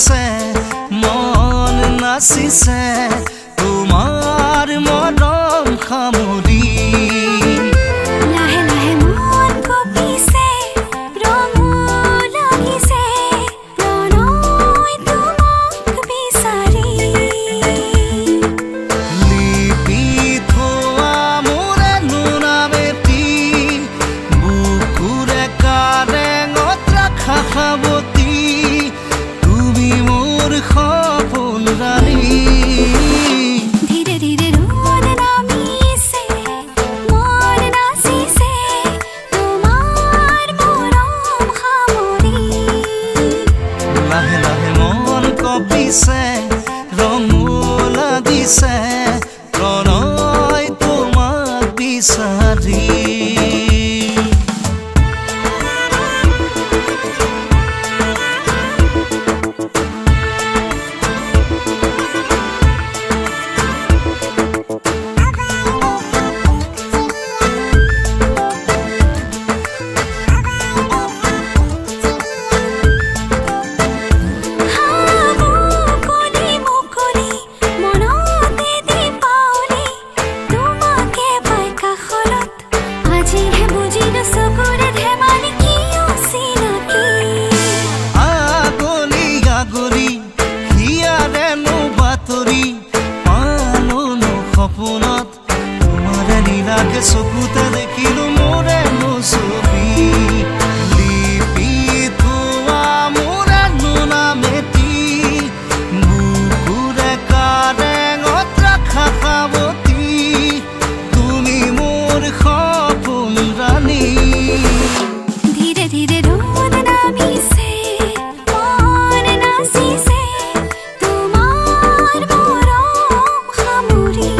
কঁপিছে মন নাচিছে তোমাৰ মৰম সামৰি লাহে লাহে মন কঁপিছে ৰঙো লাগিছে প্ৰণয় তোমাক বিচাৰি লিপি থোৱা মোৰে নোনামেতি বুকুৰে কাৰেঙত ৰাখা সাৱতি তুমি মোৰ সপোন ৰাণী ধীৰে ধীৰে ৰ'দ নামিছে মন নাচিছে তোমাৰ মৰম সামৰি লাহে লাহে মন কঁপিছে ৰঙো লাগিছে প্ৰণয় তোমাক বিচাৰি মুকলি মুকলি মনতে দীপাৱলী তোমাকে পাই কাষৰত আজিহে বুজিলো চকুৰে ধেমালি কিয় চিনাকি আগলি আগলি হিয়াৰেনো বাতৰি পালোনো সপোনত তোমাৰে নীলাকে চকুতে দেখিলো মোৰেনো ছবি লিপি থোৱা মোৰে নোনামেতি বুকুৰে কাৰেঙত ৰাখা সাৱতি তুমি মোৰ সপোন ৰাণী ধীৰে ধীৰে ৰ'দ নামিছে মন নাচিছে তোমাৰ মৰম সামৰি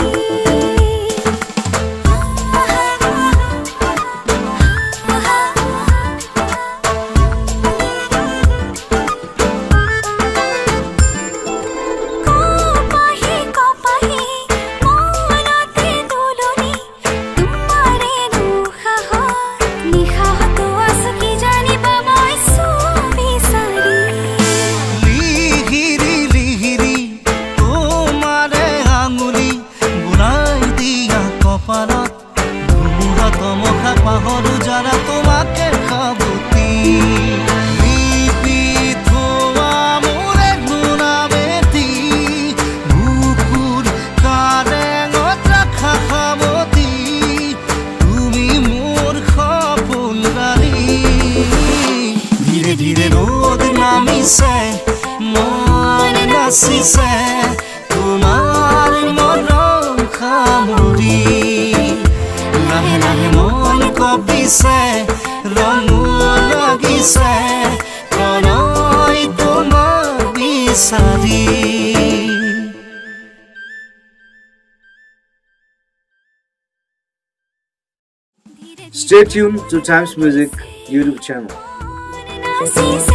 কপাহি কপাহি মনতে দোলনি তোমাৰে দুঃসাহত নিশাহতো আছো কি জানিবা মই বিচাৰি লিহিৰি লিহিৰি তোমাৰে আঙুলি বুলাই দিয়া কপালত ধুমুহা তমসা পাহৰো জানা তোমাকে সাৱতি লিপি থোৱা মোৰে নোনামেতি বুকুৰ কাৰেঙত ৰাখা সাৱতি তুমি মোৰ সপোন ৰাণী ধীৰে ধীৰে ৰ'দ নামিছে মন নাচিছে তোমাৰ মৰম সামৰি লাহে লাহে মন কঁপিছে ৰঙো লাগিছে প্ৰণয় তোমাক বিচাৰি Stay tuned to Times Music YouTube channel. নাচিছে